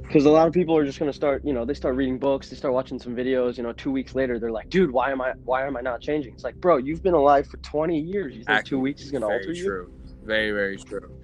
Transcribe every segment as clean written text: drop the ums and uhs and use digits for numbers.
Because a lot of people are just going to start, they start reading books, they start watching some videos, 2 weeks later, they're like, dude, why am I not changing? It's like, bro, you've been alive for 20 years. You think 2 weeks is going to alter Very you? true. Very, very true.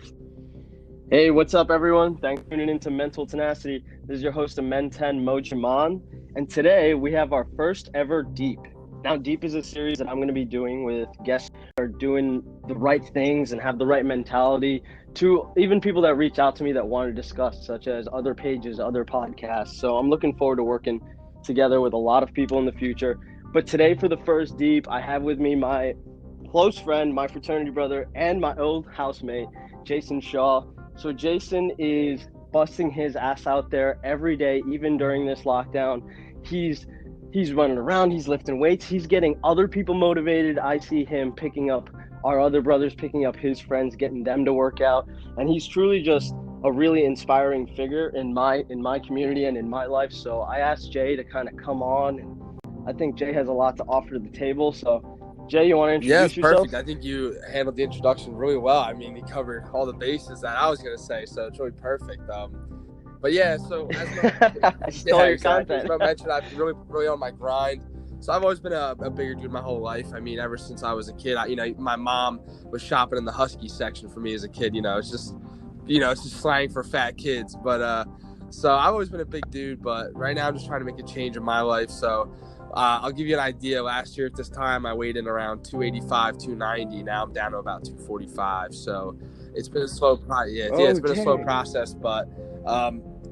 Hey, what's up, everyone? Thanks for tuning into Mental Tenacity. This is your host of Men 10, Mo Jaman. And today we have our first ever Deep. Now, Deep is a series that I'm going to be doing with guests who are doing the right things and have the right mentality, to even people that reach out to me that want to discuss, such as other pages, other podcasts. So I'm looking forward to working together with a lot of people in the future. But today, for the first Deep, I have with me my close friend, my fraternity brother, and my old housemate, Jason Shaw. So Jason is busting his ass out there every day, even during this lockdown. He's running around, he's lifting weights, he's getting other people motivated. I see him picking up our other brothers, picking up his friends, getting them to work out. And he's truly just a really inspiring figure in my community and in my life. So I asked Jay to kind of come on, and I think Jay has a lot to offer to the table. So Jay, you want to introduce yourself? Perfect. I think you handled the introduction really well. I mean, you covered all the bases that I was going to say, so it's really perfect. But yeah, so as I stole your content. As Mo mentioned, I've been really on my grind. So I've always been a bigger dude my whole life. I mean, ever since I was a kid, my mom was shopping in the Husky section for me as a kid. It's just slang for fat kids. But so I've always been a big dude. But right now, I'm just trying to make a change in my life. So I'll give you an idea. Last year at this time, I weighed in around 285, 290. Now I'm down to about 245. So it's been a slow a slow process, but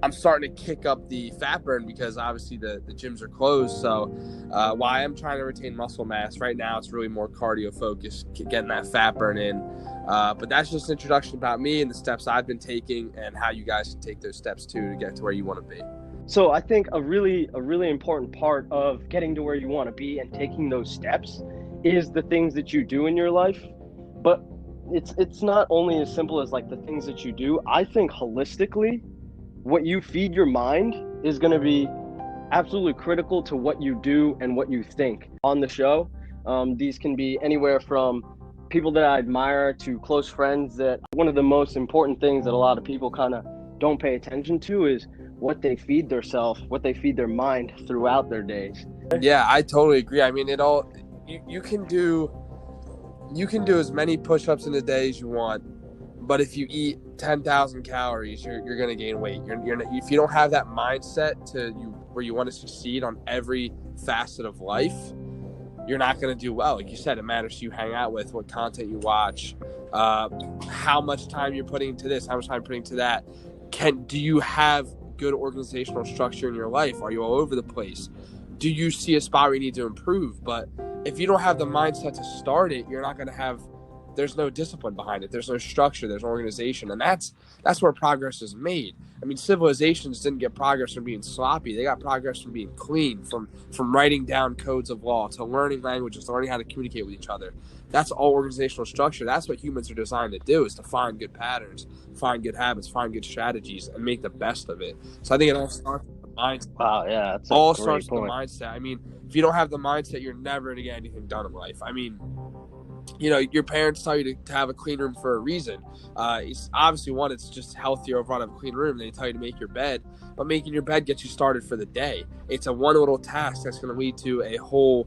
I'm starting to kick up the fat burn because obviously the gyms are closed. So while I am trying to retain muscle mass, right now it's really more cardio focused, getting that fat burn in. But that's just an introduction about me and the steps I've been taking and how you guys can take those steps too to get to where you want to be. So I think a really important part of getting to where you want to be and taking those steps is the things that you do in your life. But it's not only as simple as like the things that you do. I think holistically, what you feed your mind is going to be absolutely critical to what you do and what you think. On the show, these can be anywhere from people that I admire to close friends. That one of the most important things that a lot of people kind of don't pay attention to is what they feed themselves, what they feed their mind throughout their days. Yeah, I totally agree. I mean, you can do as many push-ups in a day as you want, but if you eat 10,000 calories, you're going to gain weight. If you don't have that mindset where you want to succeed on every facet of life, you're not going to do well. Like you said, it matters who you hang out with, what content you watch, how much time you're putting into this, how much time you're putting into that. Do you have good organizational structure in your life? Are you all over the place? Do you see a spot where you need to improve? But if you don't have the mindset to start it, you're not going to have, there's no discipline behind it. There's no structure. There's no organization. And that's where progress is made. I mean, civilizations didn't get progress from being sloppy. They got progress from being clean, from writing down codes of law, to learning languages, to learning how to communicate with each other. That's all organizational structure. That's what humans are designed to do, is to find good patterns, find good habits, find good strategies, and make the best of it. So I think it all starts with the mindset. Wow, yeah, that's all starts with the mindset. I mean, if you don't have the mindset, you're never going to get anything done in life. I mean, your parents tell you to have a clean room for a reason. It's obviously, one, it's just healthier overall to have a clean room. They tell you to make your bed, but making your bed gets you started for the day. It's a one little task that's going to lead to a whole.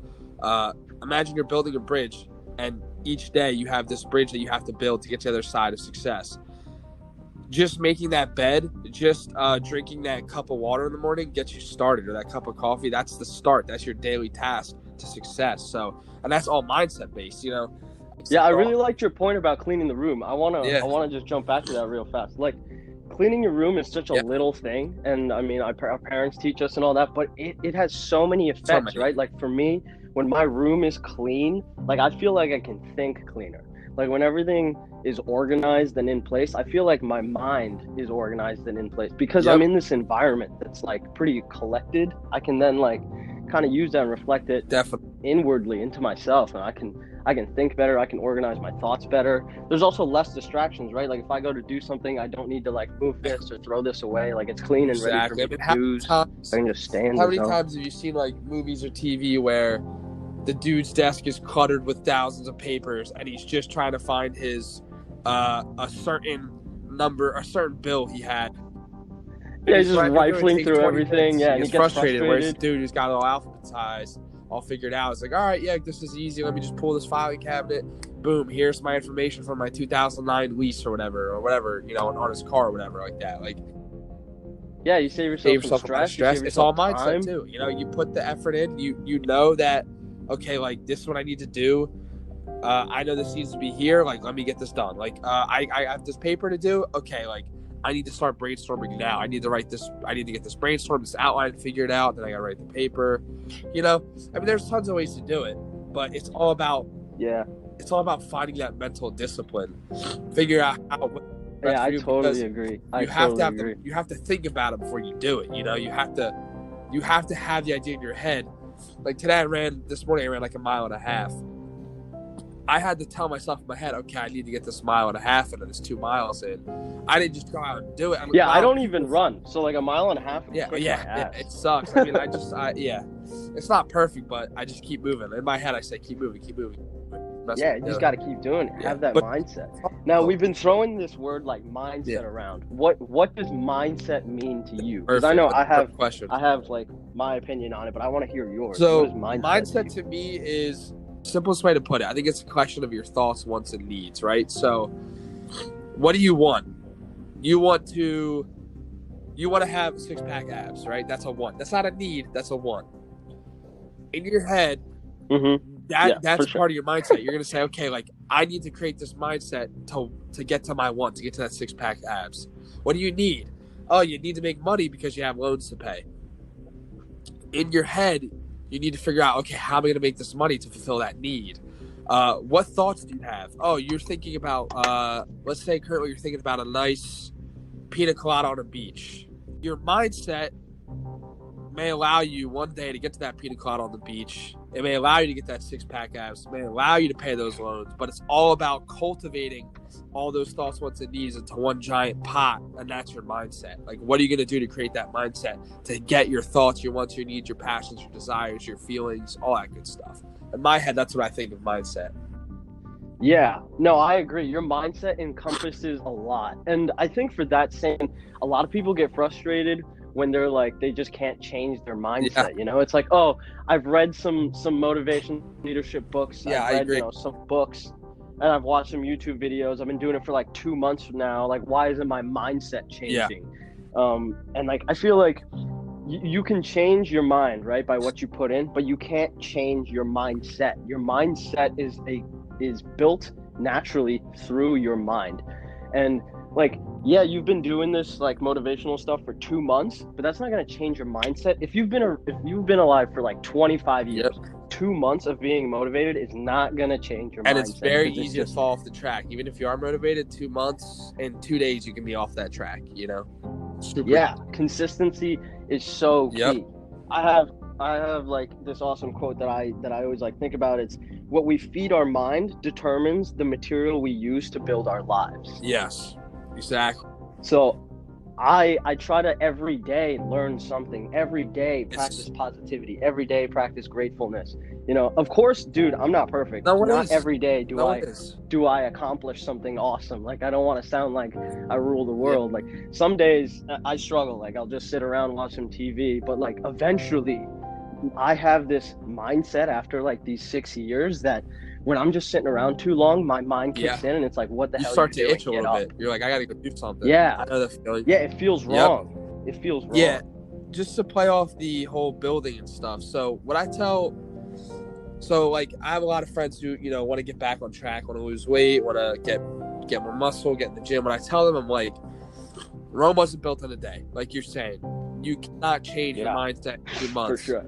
Imagine you're building a bridge, and each day you have this bridge that you have to build to get to the other side of success. Just making that bed, just drinking that cup of water in the morning gets you started, or that cup of coffee. That's the start. That's your daily task to success. So, and that's all mindset based, Yeah, I really liked your point about cleaning the room. I wanna just jump back to that real fast. Like, cleaning your room is such a little thing, and I mean, our parents teach us and all that, but it has so many effects, right? Like for me, when my room is clean, like I feel like I can think cleaner. Like when everything is organized and in place, I feel like my mind is organized and in place because I'm in this environment that's like pretty collected. I can then like kind of use that and reflect it inwardly into myself, and I can think better. I can organize my thoughts better. There's also less distractions, right? Like if I go to do something, I don't need to like move this or throw this away. Like it's clean and ready for me to use. I can just stand. How many times have you seen like movies or TV where the dude's desk is cluttered with thousands of papers and he's just trying to find his a certain bill he had? Yeah, he's just rifling through 20 everything. minutes. Yeah, He and he gets gets frustrated. Whereas frustrated. this dude who's got it all alphabetized, all figured out. It's like, all right, yeah, this is easy. Let me just pull this filing cabinet. Boom, here's my information from my 2009 lease or whatever, on his car or whatever like that. Like, Yeah, you save yourself some a lot of stress. You stress. save It's all yourself mindset time. too. You put the effort in. You know that, okay, like this is what I need to do. I know this needs to be here. Like, let me get this done. Like, I have this paper to do. Okay, like I need to start brainstorming now. I need to write this. I need to get this brainstorm, this outline figured out. Then I got to write the paper. There's tons of ways to do it, but it's all about finding that mental discipline. Figure out how. Yeah, I totally agree. You have to think about it before you do it. You have to have the idea in your head. Like this morning I ran like a mile and a half. I had to tell myself in my head, okay, I need to get this mile and a half and it's 2 miles in. I didn't just go out and do it. I don't even run. So like a mile and a half. Yeah, it sucks. It's not perfect, but I just keep moving. In my head, I say, keep moving. Yeah, you just got to keep doing it. Have that mindset. Now, we've been throwing this word like mindset around. What does mindset mean to you? Because I know I have like my opinion on it, but I want to hear yours. So what is mindset to me is the simplest way to put it. I think it's a question of your thoughts, wants, and needs, right? So what do you want? You want to have 6-pack abs, right? That's a want. That's not a need. That's a want. In your head, that's part of your mindset. You're going to say, okay, like I need to create this mindset to get to my want, to get to that 6-pack abs. What do you need? Oh, you need to make money because you have loans to pay. In your head, you need to figure out, okay, how am I going to make this money to fulfill that need? What thoughts do you have? Oh, you're thinking about, let's say currently you're thinking about a nice pina colada on a beach. Your mindset may allow you one day to get to that pina colada on the beach. It may allow you to get that 6-pack abs. It may allow you to pay those loans, but it's all about cultivating all those thoughts, wants, and needs into one giant pot, and that's your mindset. Like, what are you going to do to create that mindset to get your thoughts, your wants, your needs, your passions, your desires, your feelings, all that good stuff? In my head, that's what I think of mindset. Yeah, no, I agree. Your mindset encompasses a lot. And I think for that saying, a lot of people get frustrated when they're like, they just can't change their mindset. Yeah. It's like, oh, I've read some motivation leadership books. Yeah, I've read, I agree. Some books, and I've watched some YouTube videos. I've been doing it for like 2 months now. Like, why isn't my mindset changing? Yeah. And like, I feel like you can change your mind, right, by what you put in, but you can't change your mindset. Your mindset is built naturally through your mind. And like, yeah, you've been doing this like motivational stuff for 2 months, but that's not going to change your mindset. If you've been alive for like 25 years, 2 months of being motivated is not going to change your mindset. And it's very easy to fall off the track. Even if you are motivated, 2 months and 2 days, you can be off that track, Consistency is so key. I have like this awesome quote that I always like think about. It's what we feed our mind determines the material we use to build our lives. Yes, exactly. So I try to every day learn something, every day practice positivity, every day practice gratefulness. Of course, dude, I'm not perfect. Not every day do I accomplish something awesome. Like, I don't want to sound like I rule the world. Like, some days I struggle. Like, I'll just sit around and watch some TV, but like eventually I have this mindset after like these 6 years that when I'm just sitting around too long, my mind kicks in and it's like, what the hell? You start to itch a little bit. You're like, I got to go do something. Yeah. I know that feeling. Yeah, it feels wrong. It feels wrong. Yeah. Just to play off the whole building and stuff. So like, I have a lot of friends who, want to get back on track, want to lose weight, want to get more muscle, get in the gym. When I tell them, I'm like, Rome wasn't built in a day. Like you're saying, you cannot change your mindset in 2 months. For sure.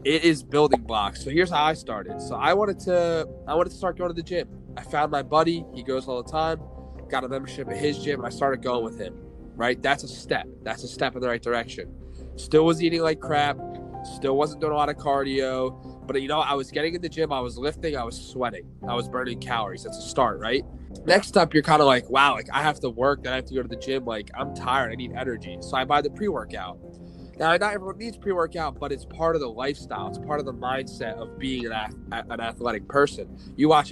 It is building blocks. So here's how I started. So I wanted to start going to the gym. I found my buddy. He goes all the time. Got a membership at his gym, and I started going with him. Right? That's a step. That's a step in the right direction. Still was eating like crap. Still wasn't doing a lot of cardio. But, I was getting in the gym. I was lifting. I was sweating. I was burning calories. That's a start, right? Next up, you're kind of like, wow, like I have to work. Then I have to go to the gym. Like, I'm tired. I need energy. So I buy the pre-workout. Now, not everyone needs pre-workout, but it's part of the lifestyle. It's part of the mindset of being an athletic person. You watch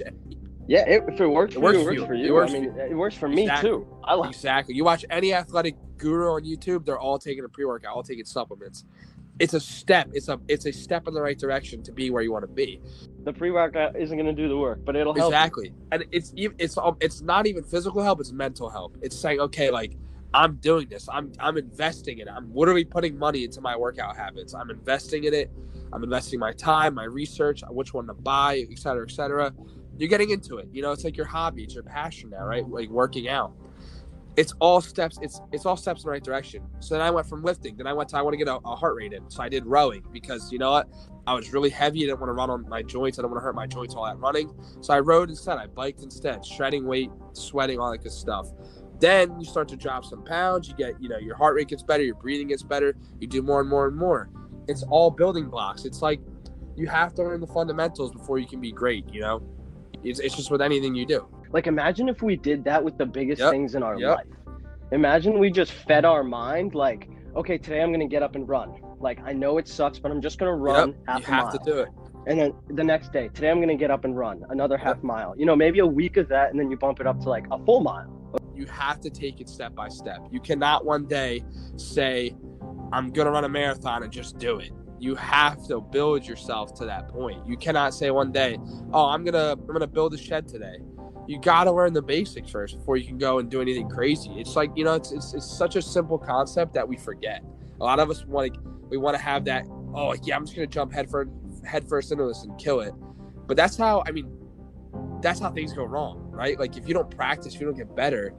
Yeah, if it works for you, it works for you. I mean, it works for me too. I like exactly. You watch any athletic guru on YouTube, they're all taking a pre-workout, all taking supplements. It's a step. It's a step in the right direction to be where you want to be. The pre-workout isn't going to do the work, but it'll help. Exactly. And it's not even physical help, it's mental help. It's saying, okay, like, I'm doing this. I'm investing in it. I'm literally putting money into my workout habits. I'm investing in it. I'm investing my time, my research, which one to buy, et cetera, et cetera. You're getting into it. You know, it's like your hobby. It's your passion now, right? Like working out. It's all steps. It's all steps in the right direction. So then I went from lifting. Then I want to get a heart rate in. So I did rowing because, you know what? I was really heavy. I didn't want to run on my joints. I don't want to hurt my joints all that running. So I rowed instead. I biked instead. Shredding weight, sweating, all that good stuff. Then you start to drop some pounds. You get, you know, your heart rate gets better. Your breathing gets better. You do more and more and more. It's all building blocks. It's like you have to learn the fundamentals before you can be great, you know? It's just with anything you do. Like, imagine if we did that with the biggest things in our life. Imagine we just fed our mind, like, okay, today I'm going to get up and run. Like, I know it sucks, but I'm just going to run half a mile. You have to do it. And then the next day, today I'm going to get up and run another half mile. You know, maybe a week of that, and then you bump it up to like a full mile. You have to take it step by step. You cannot one day say, I'm going to run a marathon and just do it. You have to build yourself to that point. You cannot say one day, oh, I'm gonna build a shed today. You got to learn the basics first before you can go and do anything crazy. It's like, you know, it's such a simple concept that we forget. A lot of us want to have that, oh yeah, I'm just gonna jump head first into this and kill it. But that's how things go wrong, right? Like if you don't practice, if you don't get better,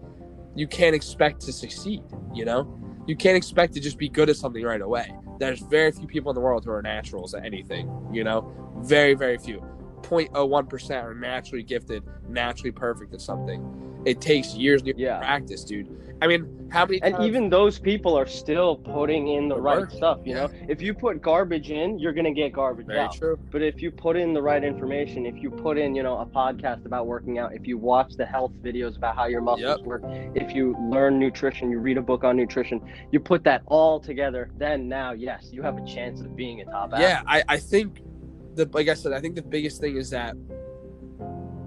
you can't expect to succeed, you know? You can't expect to just be good at something right away. There's very few people in the world who are naturals at anything, you know? Very, very few. 0.01% are naturally gifted, naturally perfect at something. It takes years to practice, dude. I mean, how many times... And even those people are still putting in the right stuff, you know? If you put garbage in, you're going to get garbage out. True. But if you put in the right information, if you put in, you know, a podcast about working out, if you watch the health videos about how your muscles work, if you learn nutrition, you read a book on nutrition, you put that all together, then now, yes, you have a chance of being a top athlete. Yeah, I think, like I said, I think the biggest thing is that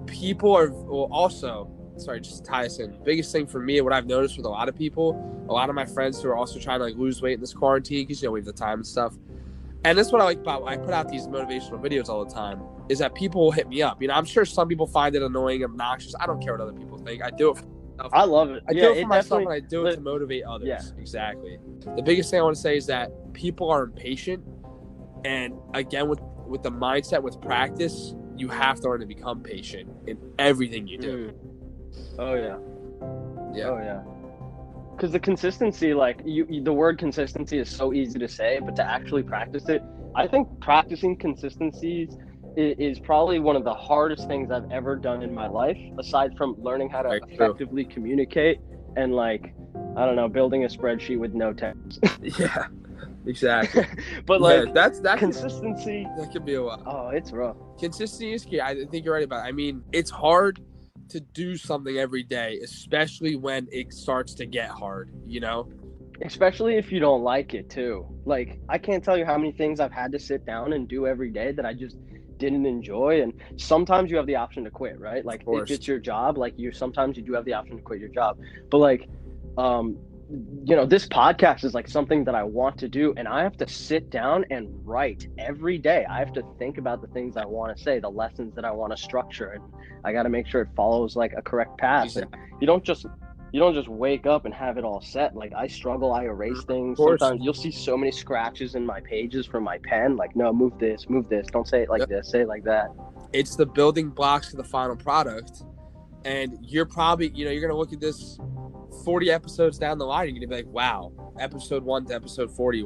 people are, well, also... Sorry, just to tie us in. Biggest thing for me, what I've noticed with a lot of people, a lot of my friends who are also trying to like lose weight in this quarantine, because, you know, we have the time and stuff. And that's what I like about, I put out these motivational videos all the time, is that people will hit me up. You know, I'm sure some people find it annoying, obnoxious. I don't care what other people think. I do it for myself. I love it. I do it for myself, and I do it to motivate others. Yeah. Exactly. The biggest thing I want to say is that people are impatient. And again, with the mindset, with practice, you have to learn to become patient in everything you do. Oh yeah. Oh yeah. Because the consistency, like the word consistency is so easy to say, but to actually practice it, I think practicing consistencies is probably one of the hardest things I've ever done in my life, aside from learning how to effectively communicate and, like, I don't know, building a spreadsheet with no text. Yeah, exactly. But like that consistency, that could be a while. Oh, it's rough. Consistency is key. I think you're right about it. I mean, it's hard to do something every day, especially when it starts to get hard, you know? Especially if you don't like it too. Like, I can't tell you how many things I've had to sit down and do every day that I just didn't enjoy. And sometimes you have the option to quit, right? Like, if it's your job, like sometimes you do have the option to quit your job. But like, you know, this podcast is like something that I want to do, and I have to sit down and write every day. I have to think about the things I want to say, the lessons that I want to structure, and I got to make sure it follows like a correct path. Exactly. And you don't just wake up and have it all set. Like, I struggle, I erase things. Sometimes you'll see so many scratches in my pages from my pen. Like, no, move this, don't say it like this, say it like that. It's the building blocks to the final product. And you're probably, you know, you're going to look at this 40 episodes down the line, you're going to be like, wow, episode 1 to episode 40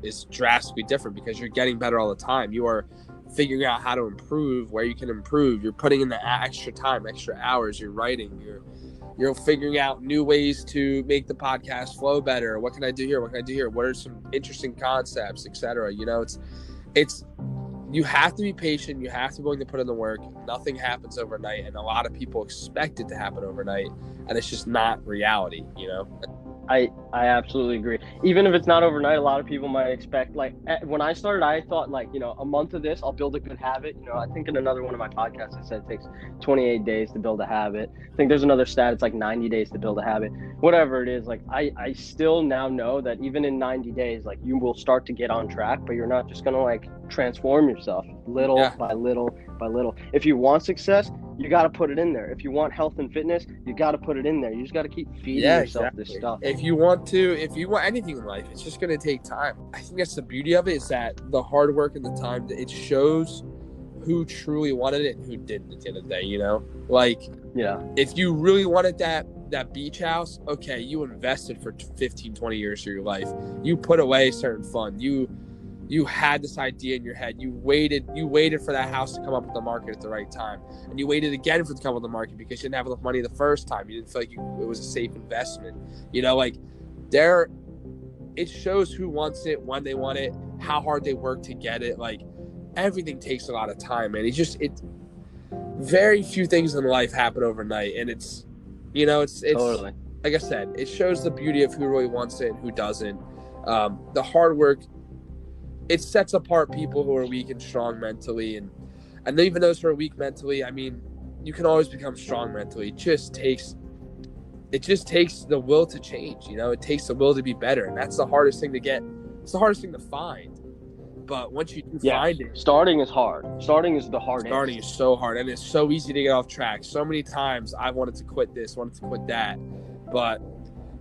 is drastically different, because you're getting better all the time. You are figuring out how to improve, where you can improve. You're putting in the extra time, extra hours. You're writing. You're figuring out new ways to make the podcast flow better. What can I do here? What can I do here? What are some interesting concepts, etc.? You know, it's you have to be patient. You have to be willing to put in the work. Nothing happens overnight, and a lot of people expect it to happen overnight, and it's just not reality, you know? I absolutely agree. Even if it's not overnight, a lot of people might expect, like, when I started, I thought, like, a month of this, I'll build a good habit. I think in another one of my podcasts, I said it takes 28 days to build a habit. I think there's another stat, it's like 90 days to build a habit. Whatever it is, like, I still now know that even in 90 days, like, you will start to get on track, but you're not just going to, like, transform yourself little by little by little. If you want success, you got to put it in there. If you want health and fitness, you got to put it in there. You just got to keep feeding yourself this stuff. If you want anything in life, it's just going to take time. I think that's the beauty of it, is that the hard work and the time, it shows who truly wanted it and who didn't at the end of the day, Like, if you really wanted that beach house, okay, you invested for 15, 20 years of your life. You put away a certain fund. You had this idea in your head. You waited for that house to come up with the market at the right time. And you waited again for it to come up with the market because you didn't have enough money the first time. You didn't feel like it was a safe investment. It shows who wants it, when they want it, how hard they work to get it. Like, everything takes a lot of time, man. Very few things in life happen overnight. And it's Totally. Like I said, it shows the beauty of who really wants it and who doesn't. The hard work, it sets apart people who are weak and strong mentally, and even those who are weak mentally, I mean, you can always become strong mentally. It just takes the will to change. It takes the will to be better, and that's the hardest thing to get. It's the hardest thing to find. But once you find it, starting is hard. Starting is the hardest. Starting is so hard, and it's so easy to get off track. So many times I wanted to quit this, wanted to quit that, but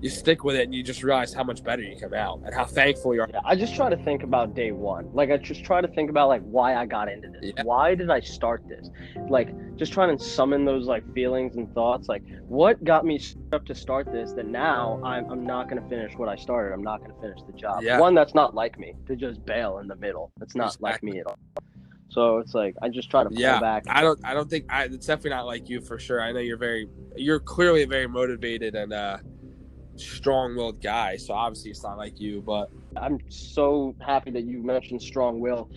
you stick with it and you just realize how much better you come out and how thankful you are. Yeah, I just try to think about day one. Like, I just try to think about, like, why I got into this. Yeah. Why did I start this? Like, just trying to summon those, like, feelings and thoughts. Like, what got me up to start this that now I'm not going to finish what I started. I'm not going to finish the job. Yeah. One, that's not like me, to just bail in the middle. That's not like me at all. So it's like, I just try to pull back. I don't think it's definitely not like you, for sure. I know you're clearly a very motivated and strong-willed guy, so obviously it's not like you. But I'm so happy that you mentioned strong will.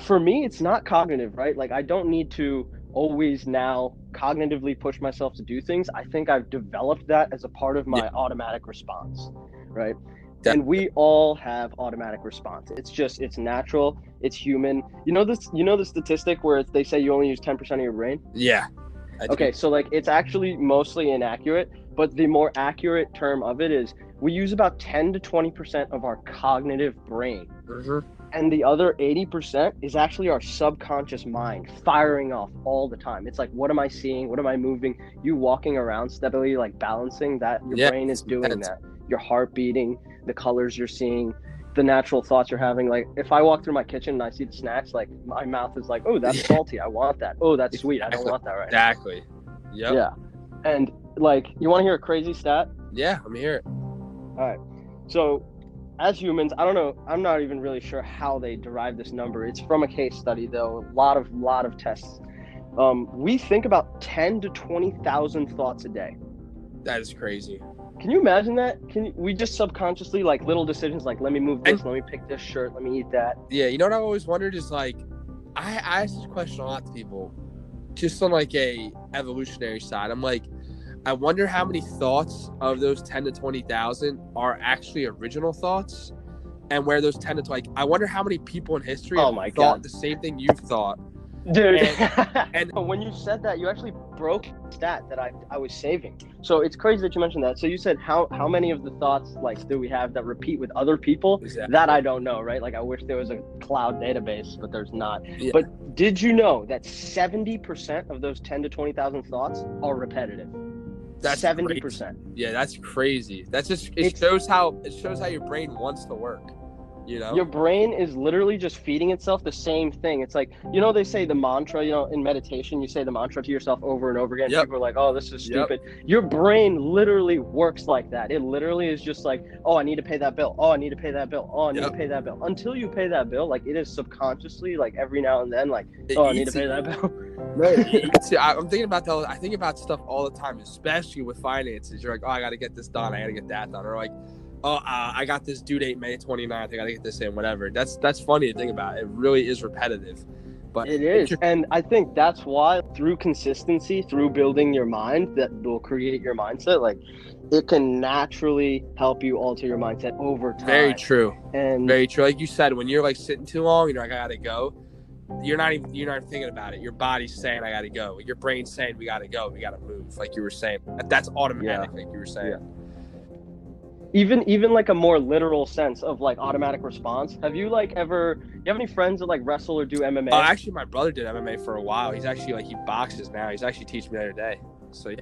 For me, it's not cognitive, right? Like, I don't need to always now cognitively push myself to do things. I think I've developed that as a part of my automatic response, right? Definitely. And we all have automatic response. It's natural, it's human. You know the statistic where they say you only use 10% of your brain? Yeah. Okay, so, like, it's actually mostly inaccurate, but the more accurate term of it is we use about 10 to 20% of our cognitive brain. Mm-hmm. And the other 80% is actually our subconscious mind firing off all the time. It's like, what am I seeing? What am I moving? You walking around steadily, like, balancing that, your brain is doing that. Your heart beating, the colors you're seeing, the natural thoughts you're having. Like, if I walk through my kitchen and I see the snacks, like, my mouth is like, oh, that's salty, I want that. Oh, that's sweet, I don't want that right now. Exactly. Yep. Yeah. And, like, you want to hear a crazy stat? Yeah, let me hear it. All right. So, as humans, I don't know, I'm not even really sure how they derive this number. It's from a case study, though. A lot of tests. We think about 10 to 20,000 thoughts a day. That is crazy. Can you imagine that? We just subconsciously, like, little decisions, like, let me move this, let me pick this shirt, let me eat that. Yeah, you know what I always wondered is, like, I ask this question a lot to people, just on, like, a evolutionary side. I'm like, I wonder how many thoughts of those 10 to 20,000 are actually original thoughts, and where those 10 to 20, I wonder how many people in history have thought the same thing you've thought. Dude, and when you said that, you actually broke the stat that I was saving. So it's crazy that you mentioned that. So you said how many of the thoughts, like, do we have that repeat with other people? Exactly. That I don't know, right? Like, I wish there was a cloud database, but there's not. Yeah. But did you know that 70% of those 10 to 20,000 thoughts are repetitive? That's 70%. Crazy. Yeah, that's crazy. That's just it shows how your brain wants to work. Your brain is literally just feeding itself the same thing. It's like, they say the mantra, in meditation, you say the mantra to yourself over and over again. Yep. People are like, oh, this is stupid. Yep. Your brain literally works like that. It literally is just like, oh, I need to pay that bill. Oh, I need to pay that bill. Oh, I need to pay that bill. Until you pay that bill, like, it is subconsciously, like, every now and then, like, I need to pay that bill. See, I'm thinking about that. I think about stuff all the time, especially with finances. You're like, oh, I got to get this done. I got to get that done. Or like, oh, I got this due date May 29th. I got to get this in, whatever. That's funny to think about. It really is repetitive. But It is. And I think that's why through consistency, through building your mind that will create your mindset, like it can naturally help you alter your mindset over time. Very true. And very true. Like you said, when you're like sitting too long and you're like, I gotta go, you're not even thinking about it. Your body's saying, I gotta go. Your brain's saying, we gotta go. We gotta move. Like you were saying, that's automatic. Like you were saying. Yeah. Even like a more literal sense of like automatic response. Have you like ever? You have any friends that like wrestle or do MMA? Actually, my brother did MMA for a while. He's actually like he boxes now. He's actually teaching me the other day. So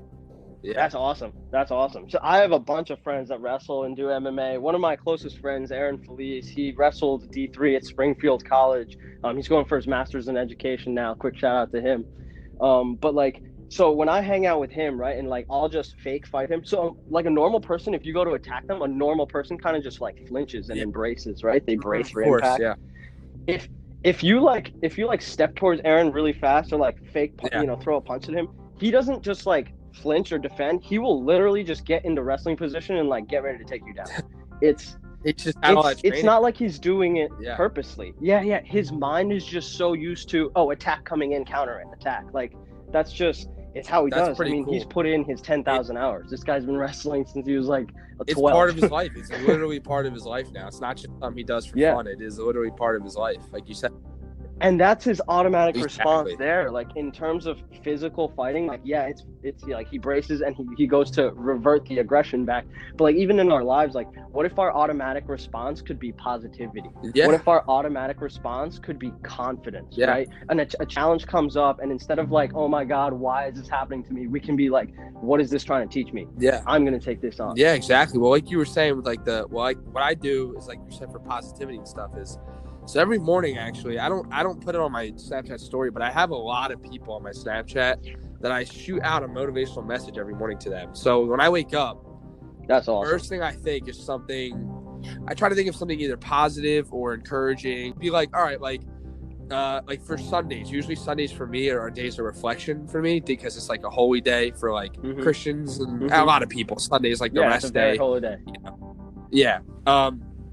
yeah. That's awesome. That's awesome. So I have a bunch of friends that wrestle and do MMA. One of my closest friends, Aaron Felice, he wrestled D3 at Springfield College. He's going for his master's in education now. Quick shout out to him. But like, so when I hang out with him, right, and like I'll just fake fight him. So like a normal person, if you go to attack them, a normal person kind of just like flinches and embraces, right? They brace for impact. Yeah. If you like step towards Aaron really fast or like fake, throw a punch at him, he doesn't just like flinch or defend. He will literally just get into wrestling position and like get ready to take you down. It's not like he's doing it purposely. Yeah. His mind is just so used to attack coming in, counter it, attack. Like it's how he does. I mean, cool. He's put in his 10,000 hours. This guy's been wrestling since he was like 12. It's part of his life. It's literally part of his life now. It's not just something he does for fun. It is literally part of his life, like you said. And that's his automatic response there. Like in terms of physical fighting, like it's like he braces and he goes to revert the aggression back. But like even in our lives, like what if our automatic response could be positivity? Yeah. What if our automatic response could be confidence, right? And a challenge comes up, and instead of like, oh my God, why is this happening to me? We can be like, what is this trying to teach me? Yeah, I'm gonna take this on. Yeah, exactly. Well, like you were saying with like what I do is like you said for positivity and stuff is. So every morning, actually, I don't put it on my Snapchat story, but I have a lot of people on my Snapchat that I shoot out a motivational message every morning to them. So when I wake up, that's awesome. First thing I think is something. I try to think of something either positive or encouraging. Be like, all right, like for Sundays. Usually Sundays for me are days of reflection for me because it's like a holy day for like Christians and a lot of people. Sundays like the rest day. Holy day. Yeah.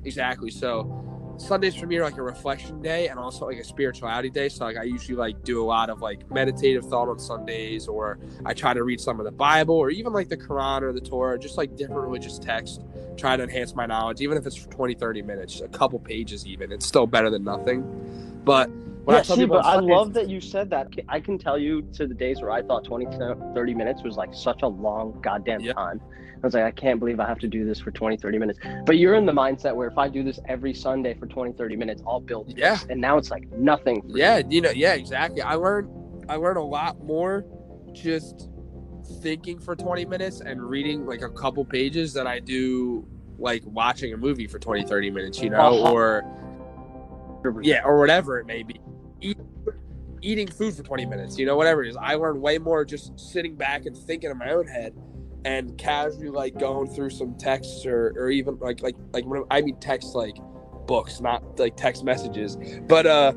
Exactly. So. Sundays for me are like a reflection day and also like a spirituality day. So like I usually like do a lot of like meditative thought on Sundays, or I try to read some of the Bible or even like the Quran or the Torah, just like different religious texts, try to enhance my knowledge, even if it's for 20, 30 minutes, a couple pages even. It's still better than nothing. But I love that you said that. I can tell you to the days where I thought 20 to 30 minutes was like such a long goddamn time. I was like, I can't believe I have to do this for 20, 30 minutes. But you're in the mindset where if I do this every Sunday for 20, 30 minutes, I'll build this. And now it's like nothing. Exactly. I learned a lot more just thinking for 20 minutes and reading like a couple pages than I do like watching a movie for 20, 30 minutes, or whatever it may be. Eating food for 20 minutes, whatever it is. I learned way more just sitting back and thinking in my own head and casually like going through some texts or even like when I mean text like books, not like text messages, but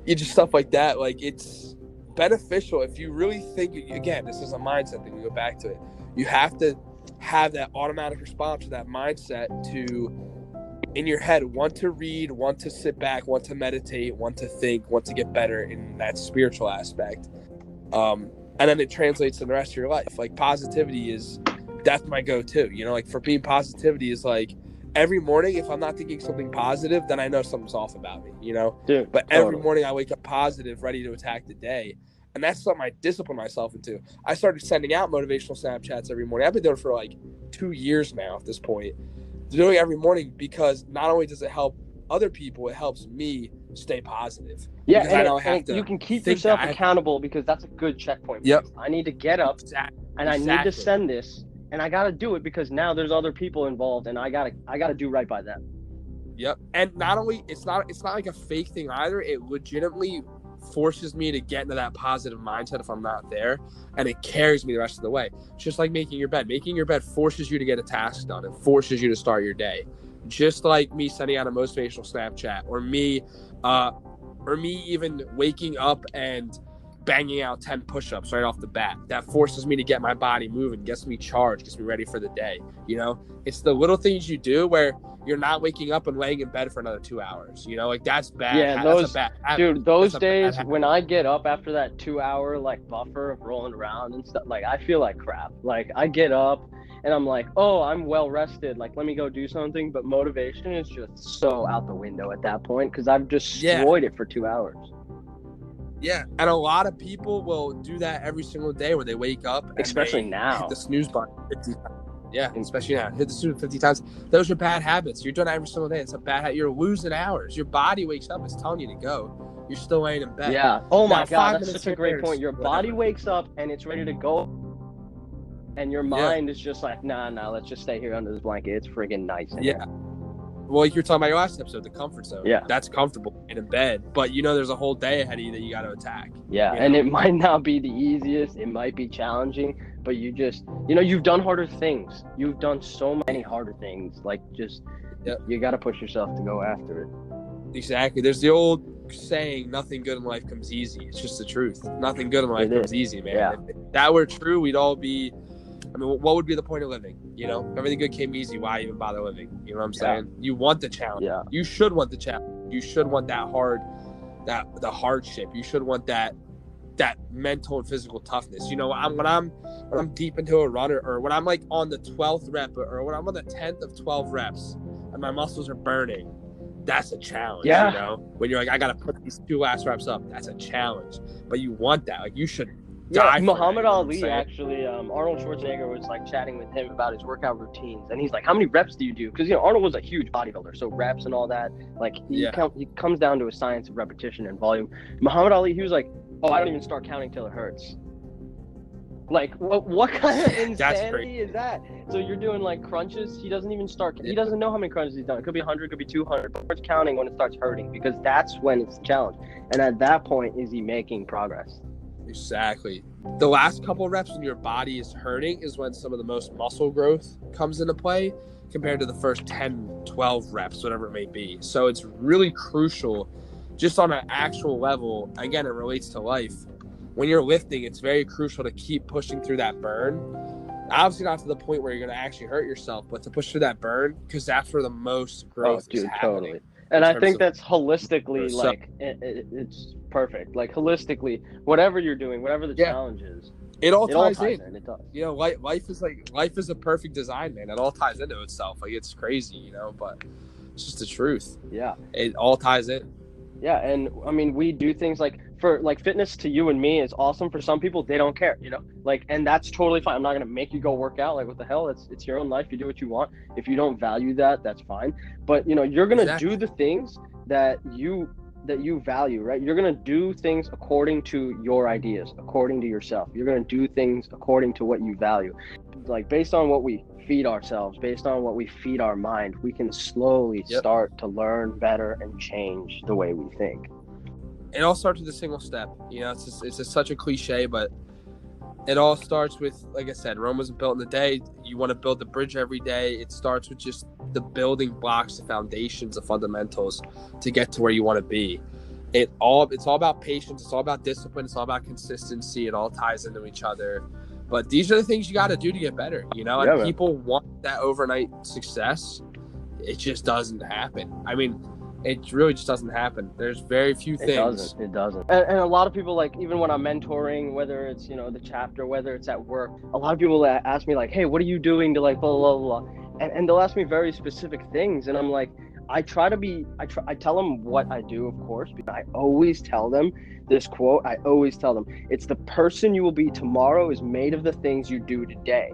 just stuff like that. Like it's beneficial if you really think. Again, this is a mindset thing. We go back to it. You have to have that automatic response to that mindset to in your head want to read, want to sit back, want to meditate, want to think, want to get better in that spiritual aspect. And then it translates to the rest of your life. Like positivity that's my go-to, like for me, positivity is like every morning, if I'm not thinking something positive, then I know something's off about me, Dude, but every morning I wake up positive, ready to attack the day. And that's something I discipline myself into. I started sending out motivational Snapchats every morning. I've been doing it for like 2 years now at this point. Doing it every morning because not only does it help other people, it helps me stay positive. Yeah, and you can keep yourself accountable because that's a good checkpoint. Yep. I need to get up and I need to send this, and I got to do it because now there's other people involved, and I gotta do right by them. Yep. And not only it's not like a fake thing either. It legitimately forces me to get into that positive mindset if I'm not there, and it carries me the rest of the way. Just like making your bed. Making your bed forces you to get a task done. It forces you to start your day. Just like me sending out a motivational Snapchat, or me even waking up and banging out 10 push-ups right off the bat. That forces me to get my body moving, gets me charged, gets me ready for the day. It's the little things you do where you're not waking up and laying in bed for another 2 hours. Like that's bad. Yeah, That's a bad habit. dude, those That's a bad days habit. when I get up after that 2 hour like buffer of rolling around and stuff, like I feel like crap. Like I get up and I'm like, oh, I'm well rested. Like let me go do something. But motivation is just so out the window at that point because I've destroyed it for 2 hours. Yeah, and a lot of people will do that every single day where they wake up and especially they now hit the snooze button 50 times. Yeah, especially now. Hit the snooze 50 times. Those are bad habits. You're doing that every single day. It's a bad habit. You're losing hours. Your body wakes up. It's telling you to go. You're still laying in bed. Yeah. Oh my God, that's minutes such a great point. Your body wakes up and it's ready to go. And your mind is just like, nah, let's just stay here under this blanket. It's friggin' nice in here. Well, like you were talking about your last episode, the comfort zone. Yeah. That's comfortable and in bed. But there's a whole day ahead of you that you got to attack. Yeah. And it might not be the easiest. It might be challenging. But you just, you've done harder things. You've done so many harder things. Like just, you got to push yourself to go after it. Exactly. There's the old saying, nothing good in life comes easy. It's just the truth. Nothing good in life comes easy, man. Yeah. If that were true, we'd all be... what would be the point of living? Everything good came easy. Why even bother living? You know what I'm saying? You want the challenge. Yeah. You should want the challenge. You should want the hardship. You should want that mental and physical toughness. When I'm deep into a run or when I'm like on the 12th rep or when I'm on the 10th of 12 reps and my muscles are burning, that's a challenge. Yeah. When you're like, I got to put these 2 last reps up, that's a challenge. But you want that. Like you should. Yeah, Muhammad Ali actually, Arnold Schwarzenegger was like chatting with him about his workout routines, and he's like, "How many reps do you do?" Because Arnold was a huge bodybuilder, so reps and all that, like he comes down to a science of repetition and volume. Muhammad Ali, he was like, "Oh, I don't even start counting till it hurts." Like, what kind of insanity is that? So you're doing like crunches. He doesn't even start. He doesn't know how many crunches he's done. It could be 100, it could be 200. But it's counting when it starts hurting because that's when it's a challenge. And at that point, is he making progress? Exactly. The last couple of reps when your body is hurting is when some of the most muscle growth comes into play compared to the first 10, 12 reps, whatever it may be. So it's really crucial just on an actual level. Again, it relates to life. When you're lifting, it's very crucial to keep pushing through that burn. Obviously not to the point where you're going to actually hurt yourself, but to push through that burn because that's where the most growth is happening. Totally. And I think that's holistically, like, it's perfect. Like, holistically, whatever you're doing, whatever the challenge is, it all ties in. It does. Life is a perfect design, man. It all ties into itself. Like, it's crazy, but it's just the truth. Yeah. It all ties in. Yeah, and I mean, we do things like fitness to you and me is awesome. For some people, they don't care, and that's totally fine. I'm not gonna make you go work out. Like, what the hell? It's your own life. You do what you want. If you don't value that, that's fine. But you're gonna do the things that you value, right? You're gonna do things according to your ideas, according to yourself. You're gonna do things according to what you value. Like based on what we feed ourselves, based on what we feed our mind, we can slowly start to learn better and change the way we think. It all starts with a single step. It's just such a cliche, but it all starts with, like I said, Rome wasn't built in a day. You want to build the bridge every day. It starts with just the building blocks, the foundations, the fundamentals to get to where you want to be. It's all about patience. It's all about discipline. It's all about consistency. It all ties into each other. But these are the things you got to do to get better, and people want that overnight success. It just doesn't happen. I mean, it really just doesn't happen. There's very few things. It doesn't. And a lot of people, like, even when I'm mentoring, whether it's, the chapter, whether it's at work, a lot of people ask me, like, hey, what are you doing to, like, blah, blah, blah, blah. And they'll ask me very specific things. And I'm like, I tell them what I do, of course. But I always tell them this quote. I always tell them, it's the person you will be tomorrow is made of the things you do today.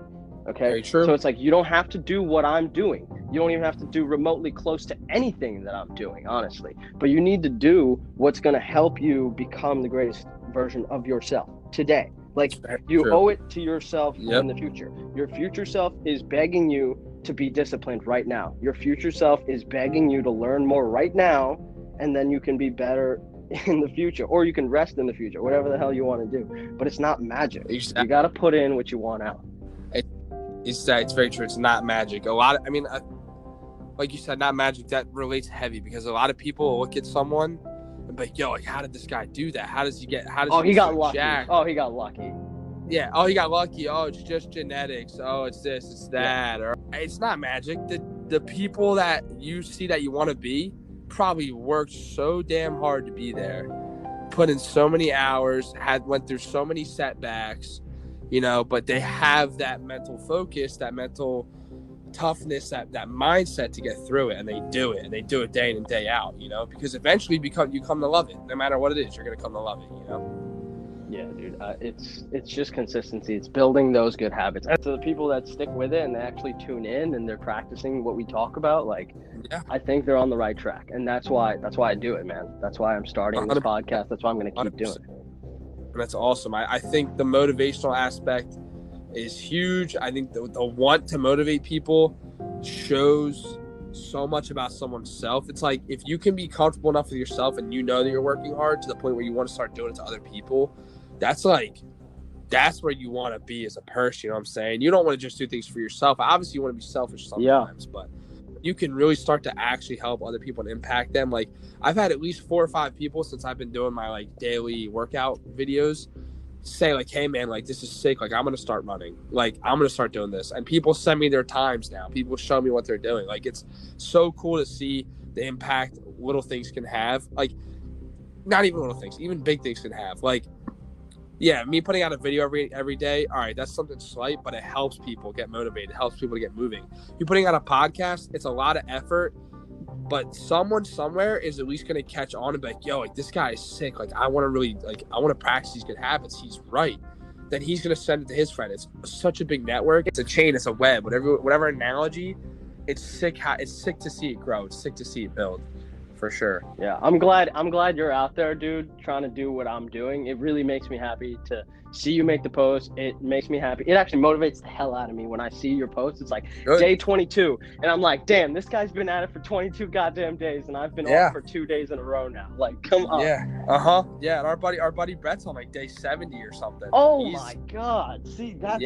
Okay. Very true. So it's like, you don't have to do what I'm doing. You don't even have to do remotely close to anything that I'm doing, honestly. But you need to do what's going to help you become the greatest version of yourself today. Like, you owe it to yourself in the future. Your future self is begging you to be disciplined right now. Your future self is begging you to learn more right now, and then you can be better in the future, or you can rest in the future, whatever the hell you want to do. But it's not magic. Exactly. You got to put in what you want out. It's very true. It's not magic. Like you said, not magic. That relates heavy because a lot of people look at someone, I'm like, yo, like, how did this guy do that? How does he get he got so lucky. jacked? Oh, he got lucky. Yeah. Oh, he got lucky. Oh, it's just genetics. Oh, it's this, it's that. Or it's not magic. The people that you see that you want to be probably worked so damn hard to be there, put in so many hours, went through so many setbacks, but they have that mental focus, that mental toughness, that mindset to get through it, and they do it day in and day out, because eventually you come to love it. No matter what it is, you're gonna come to love it. Yeah, dude. It's just consistency. It's building those good habits. And to the people that stick with it and they actually tune in and they're practicing what we talk about, like, Yeah. I think they're on the right track. And that's why I do it, man. That's why I'm starting this 100%. podcast. That's why I'm going to keep 100%. doing it. And that's awesome. I think the motivational aspect is huge. I think the want to motivate people shows so much about someone's self. It's like, if you can be comfortable enough with yourself and you know that you're working hard to the point where you want to start doing it to other people, that's where you want to be as a person. You know what I'm saying? You don't want to just do things for yourself. Obviously, you want to be selfish sometimes, but you can really start to actually help other people and impact them. Like, I've had at least 4 or 5 people since I've been doing my like daily workout videos say like, hey man, like, this is sick. Like, I'm going to start running. Like, I'm going to start doing this. And people send me their times now. People show me what they're doing. Like, it's so cool to see the impact little things can have. Like, not even little things, even big things can have. Like, yeah, me putting out a video every day, all right, that's something slight, but it helps people get motivated. It helps people to get moving. You putting out a podcast, it's a lot of effort, but someone somewhere is at least going to catch on and be like, yo, like, this guy is sick. Like, I want to practice these good habits. He's right. Then he's going to send it to his friend. It's such a big network. It's a chain. It's a web. Whatever analogy, it's sick. It's sick to see it grow. It's sick to see it build. For sure. Yeah, I'm glad you're out there, dude, trying to do what I'm doing. It really makes me happy to see you make the post. It makes me happy. It actually motivates the hell out of me when I see your post. It's like day 22, and I'm like, damn, this guy's been at it for 22 goddamn days, and I've been off for 2 days in a row now. Like, come on. Yeah. Yeah, and our buddy Brett's on like day 70 or something. My God. See, that's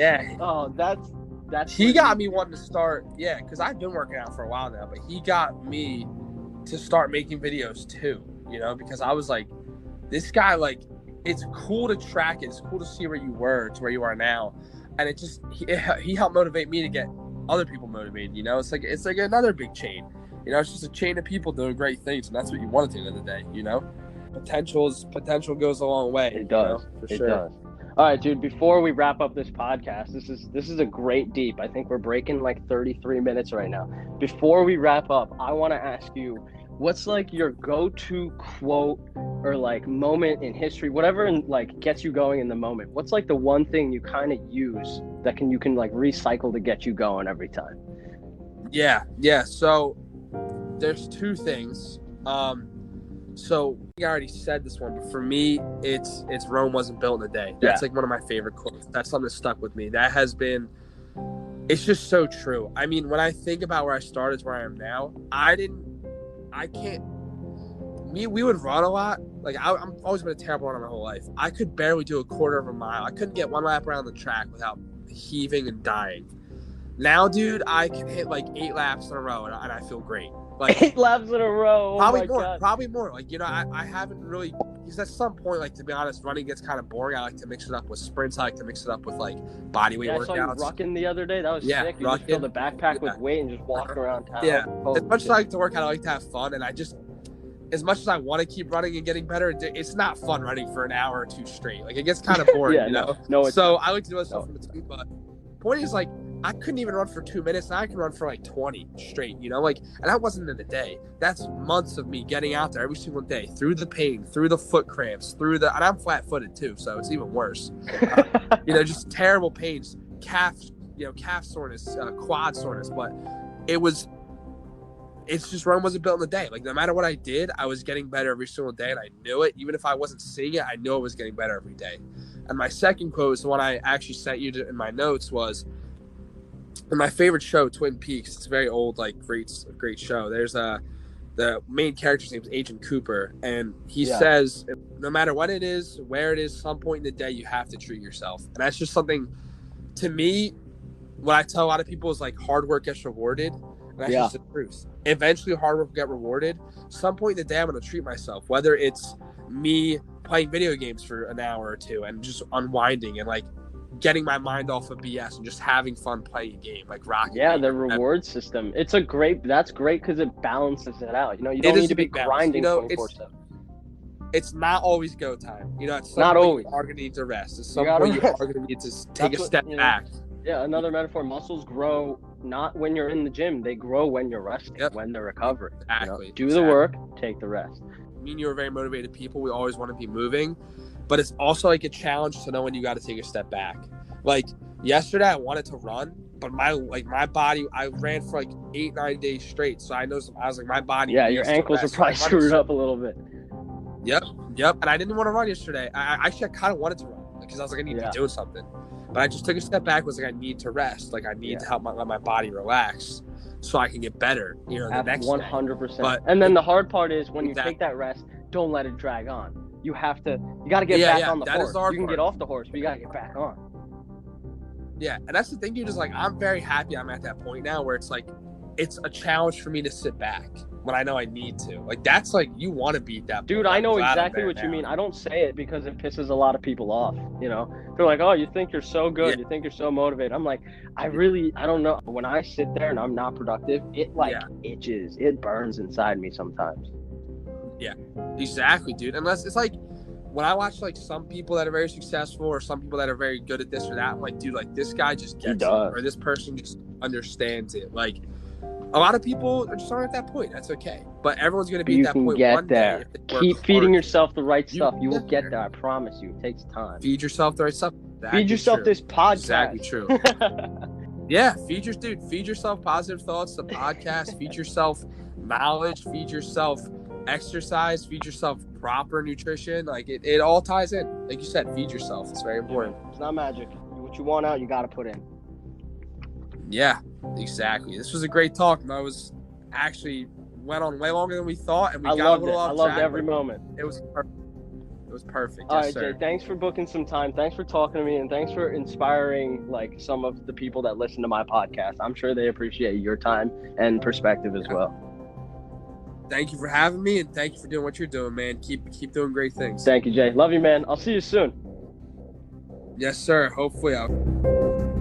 that's he got me wanting to start. Yeah, because I've been working out for a while now, but he got me to start making videos too, because I was like, this guy, like, it's cool to track it. It's cool to see where you were to where you are now. And he helped motivate me to get other people motivated, it's like another big chain, it's just a chain of people doing great things. And that's what you want at the end of the day, potential goes a long way. It does. For sure. Does. All right, dude, before we wrap up this podcast, this is a great deep. I think we're breaking like 33 minutes right now. Before we wrap up, I want to ask you, what's like your go-to quote or like moment in history, whatever like gets you going in the moment? What's like the one thing you kind of use that you can like recycle to get you going every time? Yeah. So there's 2 things. So I already said this one, but for me, it's Rome wasn't built in a day. That's like one of my favorite quotes. That's something that stuck with me. That has been, it's just so true. I mean, when I think about where I started to where I am now, we would run a lot. Like, I'm always been a terrible runner my whole life. I could barely do a quarter of a mile. I couldn't get 1 lap around the track without heaving and dying. Now, dude, I can hit like 8 laps in a row and I feel great. Like 8 laps in a row. Probably more. Like, I haven't really, because at some point, like, to be honest, running gets kind of boring. I like to mix it up with sprints. I like to mix it up with like bodyweight workouts. I saw you rucking the other day. That was sick. You just filled the backpack with weight and just walked around town. Yeah. As much as I like to work out, I like to have fun. And as much as I want to keep running and getting better, it's not fun running for an hour or 2 straight. Like, it gets kind of boring, No. So I like to do stuff in between. But point is, like, I couldn't even run for 2 minutes. Now I can run for like 20 straight, like, and that wasn't in a day. That's months of me getting out there every single day, through the pain, through the foot cramps, and I'm flat-footed too, so it's even worse. Just terrible pains, calf soreness, quad soreness. But it's just Rome wasn't built in a day. Like, no matter what I did, I was getting better every single day, and I knew it. Even if I wasn't seeing it, I knew I was getting better every day. And my second quote is the one I actually sent you in my notes, was in my favorite show, Twin Peaks. It's a very old, like, great show. There's the main character's name is Agent Cooper, and he says, no matter what it is, where it is, some point in the day, you have to treat yourself. And that's just something, to me, what I tell a lot of people is, like, hard work gets rewarded. That's Yeah. just the truth. Eventually, hard work will get rewarded. Some point in the day, I'm going to treat myself, whether it's me playing video games for an hour or two and just unwinding and like getting my mind off of BS and just having fun playing a game like Rocket Yeah, League. the reward system. That's great because it balances it out. You know, you It don't need is to a be big balance. grinding 24/7. It's not always go time. At some Not point always. you are going to need to rest. At You some gotta point you rest. are going to need to take That's a what, step back. Yeah, another metaphor. Muscles grow not when you're in the gym. They grow when you're resting, Yep. when they're recovering. Exactly. Do the work, take the rest. Me and you are very motivated people. We always want to be moving, but it's also like a challenge to know when you got to take a step back. Like yesterday, I wanted to run, but my body, I ran for like 8-9 days straight. So I was like, my body. Yeah, your needs to ankles are rest. probably screwed up a little bit. Yep. And I didn't want to run yesterday. I kind of wanted to run because I was like, I need to be doing something. But I just took a step back. Was like, I need to rest. Like I need to help let my body relax so I can get better. The next 100%. But and then the hard part is when you take that rest, don't let it drag on. You got to get back on the horse. You can get off the horse, but you got to get back on. Yeah, and that's the thing, dude. Is like I'm very happy I'm at that point now where it's like it's a challenge for me to sit back when I know I need to. Like that's like you want to beat that. Dude, I know exactly what you mean. I don't say it because it pisses a lot of people off. They're like, "Oh, you think you're so good? Yeah. You think you're so motivated?" I'm like, I don't know. When I sit there and I'm not productive, it itches. It burns inside me sometimes. Yeah, exactly, dude. Unless it's like when I watch like some people that are very successful or some people that are very good at this or that, I'm like, dude, like this guy just gets it, or this person just understands it. Like a lot of people are just aren't at that point. That's okay, but everyone's gonna be at that point. Get there. Keep feeding yourself the right stuff. You will get there. I promise you. It takes time. Feed yourself the right stuff. Feed yourself this podcast. Exactly true. Yeah, feed yourself positive thoughts. The podcast. Feed yourself knowledge. Feed yourself exercise. Feed yourself proper nutrition. Like it all ties in. Like you said, feed yourself. It's very important. It's not magic. What you want out, you got to put in. Yeah, exactly. This was a great talk. I was actually went on way longer than we thought, and we got a little off track. I loved every moment. It was perfect. It was perfect. All right, Jay, thanks for booking some time. Thanks for talking to me, and thanks for inspiring like some of the people that listen to my podcast. I'm sure they appreciate your time and perspective as well. Thank you for having me, and thank you for doing what you're doing, man. Keep doing great things. Thank you, Jay. Love you, man. I'll see you soon. Yes, sir. Hopefully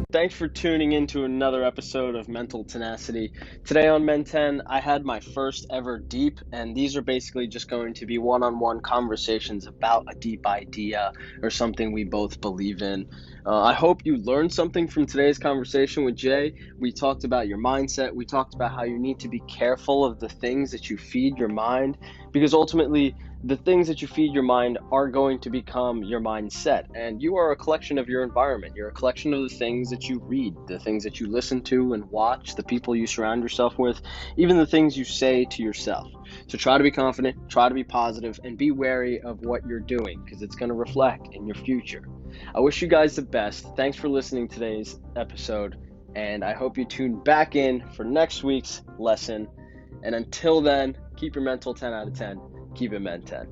Thanks for tuning in to another episode of Mental Tenacity. Today on Men 10, I had my first ever deep, and these are basically just going to be one-on-one conversations about a deep idea or something we both believe in. I hope you learned something from today's conversation with Jay. We talked about your mindset. We talked about how you need to be careful of the things that you feed your mind, because ultimately the things that you feed your mind are going to become your mindset, and you are a collection of your environment. You're a collection of the things that you read, the things that you listen to and watch, the people you surround yourself with, even the things you say to yourself. So try to be confident, try to be positive, and be wary of what you're doing, because it's going to reflect in your future. I wish you guys the best. Thanks for listening to today's episode, and I hope you tune back in for next week's lesson. And until then, keep your mental 10 out of 10. Keep it Men 10.